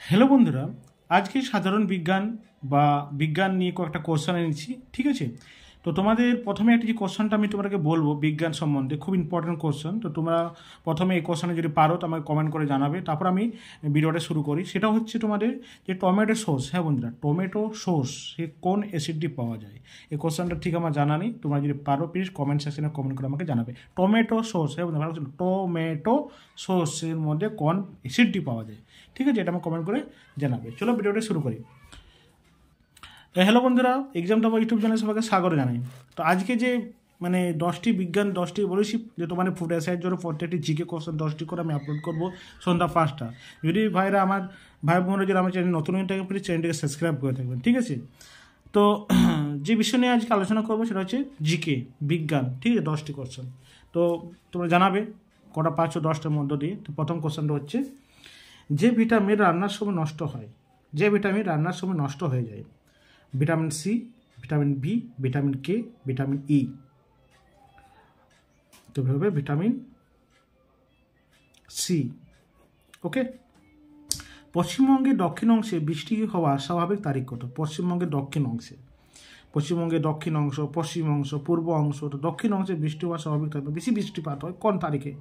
Hello বন্ধুরা, আজকে সাধারণ বিজ্ঞান বা বিজ্ঞান নিয়ে কয়েকটা কোশ্চেন এনেছি, ঠিক আছে? তো তোমাদের প্রথমে একটা যে কোশ্চেনটা আমি তোমাকে বলবো বিজ্ঞান সম্বন্ধে, খুব ইম্পর্টেন্ট কোশ্চেন। তো তোমরা প্রথমে এই কোশ্চেনে যদি পারো তো আমাকে কমেন্ট করে জানাবে, তারপর আমি ভিডিওটা শুরু করি। সেটা হচ্ছে তোমাদের যে টমেটো সস, হ্যাঁ বন্ধুরা, টমেটো সস সে কোন অ্যাসিডটি পাওয়া যায়? এই কোশ্চেনটা ঠিক আমার জানা নেই, তোমরা যদি পারো প্লিজ কমেন্ট সেকশনে কমেন্ট করে আমাকে জানাবে। টমেটো সস, হ্যাঁ বন্ধুরা, টমেটো সসের মধ্যে কোন অ্যাসিডটি পাওয়া যায়? ঠিক আছে, এটা আমার কমেন্ট করে জানাবে। চলো ভিডিওটা শুরু করি। হ্যালো বন্ধুরা, এক্সাম টপার ইউটিউব চ্যানেল সবাইকে স্বাগত জানাই। তো আজকে যে 10টি বিজ্ঞান 10টি বলেছি যে তোমাদের ফুড এসআইয়ের জন্য প্রত্যেকটি জিকে কোশ্চেন 10টি করে আমি আপলোড করবো সন্ধ্যা 5টা। যদি ভাইরা আমার ভাই বোনরা যদি আমার চ্যানেল নতুন হয়ে থাকে প্লিজ চ্যানেলটিকে সাবস্ক্রাইব করে থাকবেন, ঠিক আছে? তো যে বিষয় নিয়ে আজকে আলোচনা করবো সেটা হচ্ছে জিকে বিজ্ঞান, ঠিক আছে? 10টি কোশ্চেন। তো তোমরা জানাবে কটা পাচ্ছ 10টার মধ্য দিয়ে। তো প্রথম কোশ্চেনটা হচ্ছে, যে ভিটামিন রান্নার সময় নষ্ট হয়, যে ভিটামিন রান্নার সময় নষ্ট হয়ে যায়? Vitamin C, vitamin B, vitamin K, vitamin E. তো হবে ভিটামিন সি। ওকে। পশ্চিমবঙ্গের দক্ষিণ অংশে বৃষ্টি হওয়ার স্বাভাবিক তারিখ কত? পশ্চিমবঙ্গের দক্ষিণ অংশে, পশ্চিমবঙ্গের দক্ষিণ অংশ, পশ্চিম অংশ, পূর্ব অংশ, তো দক্ষিণ অংশে বৃষ্টি হওয়ার স্বাভাবিক তারিখ, বেশি বৃষ্টিপাত হয় কোন তারিখে?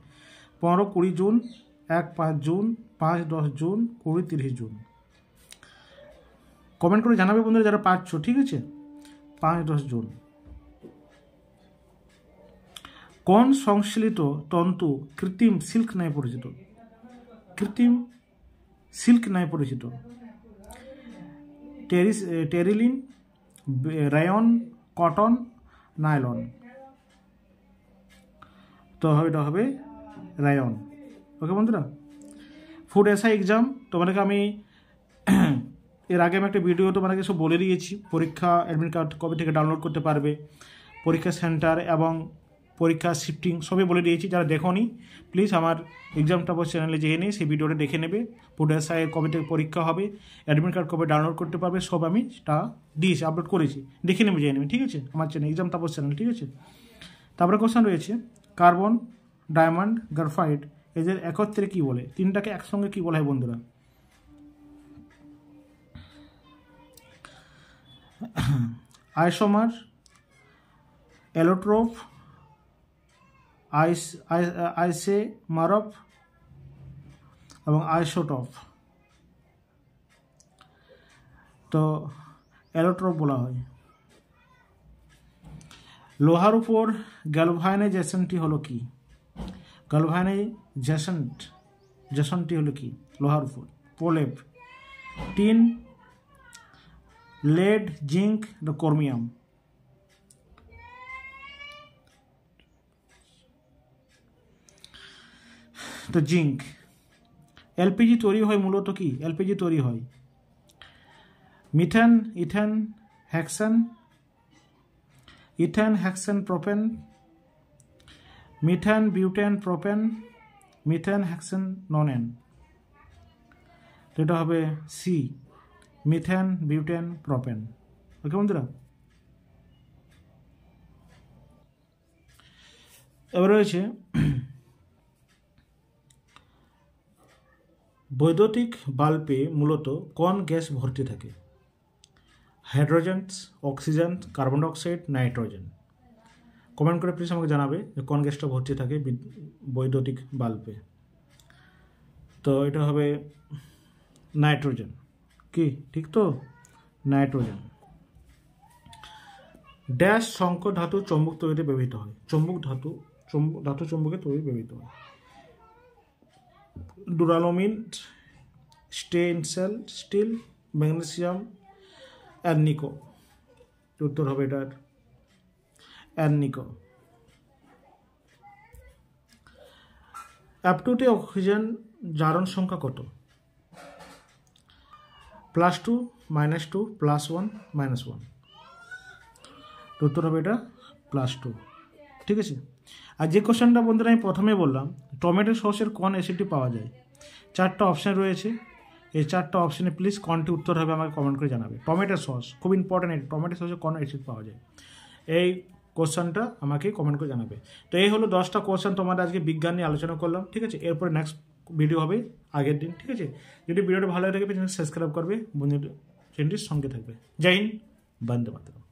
15-20 June, 1-5 June, 5-10 June, 20-30 June. Comment করে জানাবে বন্ধুরা যারা পাচ্ছ, ঠিক আছে? 5-10 জুন। কোন সংশ্লেষিত তন্তু কৃত্রিম সিল্ক নামে পরিচিত? কৃত্রিম সিল্ক নামে পরিচিত? Terylene, Rayan, cotton, nylon. তো এটা হবে রায়ন। ওকে বন্ধুরা, ফুড এসআই এক্সাম তোমাদেরকে আমি এর আগে আমি একটা ভিডিও তোমাদেরকে সব বলে দিয়েছি। পরীক্ষা অ্যাডমিট কার্ড কবে থেকে ডাউনলোড করতে পারবে, পরীক্ষা সেন্টার এবং পরীক্ষা শিফটিং সবই বলে দিয়েছি। যারা দেখোনি প্লিজ আমার এক্সাম টপার চ্যানেলে যেয়ে নিয়ে সেই ভিডিওটা দেখে নেবে। ফুড এসআইয়ের কবে থেকে পরীক্ষা হবে, অ্যাডমিট কার্ড কবে ডাউনলোড করতে পারবে, সব আমি তা দিয়েছি, আপলোড করেছি, দেখে নেবে, যেয়ে নেবে, ঠিক আছে? আমার চ্যানেল এক্সাম টপার চ্যানেল, ঠিক আছে? তারপরে কোশ্চেন রয়েছে, কার্বন, ডায়মন্ড, গ্রাফাইট এদের একত্রে কি বলে? তিনটাকে একসঙ্গে কি বলা হয় বন্ধুরা? আইসোমার, এলোট্রোপ, আইসোমারফ এবং আইসোটপ। তো এলোট্রোপ বলা হয়। লোহার উপর গ্যালভানাইজেশনটি হলো কি? গ্যালভানাইজেশনটি হলো কি লোহার উপর? পোলেপ, টিন, lead, জিঙ্ক, ক্রোমিয়াম। তো জিঙ্ক। এলপিজি তৈরি হয় মূলত কি? এলপিজি তৈরি হয় methane, ethane, hexane, propane, methane, butane, propane, methane, hexane, nonane. তো এটা হবে C, methane, butane, propane. Okay বন্ধুরা, এবার রয়েছে বৈদ্যুতিক বাল্বে মূলত কোন গ্যাস ভর্তি থাকে? Hydrogen, oxygen, carbon dioxide, nitrogen. Comment করে প্লিজ আমাকে জানাবে যে কোন গ্যাসটা ভর্তি থাকে বৈদ্যুতিক বাল্বে। তো এটা হবে নাইট্রোজেন। কি ঠিক তো? নাইট্রোজেন। ড্যাশ সংকর ধাতু চৌম্বক তৈরিতে ব্যবহৃত হয়? ধাতু চৌম্বকে তৈরি ব্যবহৃত হয় ডুরালোমিন, স্টেনসেল স্টিল, ম্যাগনেসিয়াম, অ্যানিকো। উত্তর হবে এটার অ্যানিকো। অ্যাপটুতে অক্সিজেন জারণ সংখ্যা কত? +2, -2, +1, -1। উত্তর হবে এটা +2, ঠিক আছে? আর যে কোশ্চেনটা বন্ধুরা আমি প্রথমে বললাম, টমেটো সসের কোন অ্যাসিডটি পাওয়া যায়? 4টা অপশান রয়েছে, এই 4টা অপশানে প্লিজ কোনটি উত্তর হবে আমাকে কমেন্ট করে জানাবে। টমেটো সস খুব ইম্পর্টেন্ট, টমেটো সসে কোন অ্যাসিড পাওয়া যায় এই কোশ্চেনটা আমাকে কমেন্ট করে জানাবে। তো এই হলো 10টা কোশ্চেন তোমাদের আজকে বিজ্ঞান নিয়ে আলোচনা করলাম, ঠিক আছে? এরপরে নেক্সট ভিডিও হবে আগের দিন, ঠিক আছে। যদি ভিডিওটা ভালো লাগে চ্যানেল সাবস্ক্রাইব করবে, বন্ধুদের চ্যানেলটির সঙ্গে থাকবে। জয় হিন্দ, বন্দে মাতরম।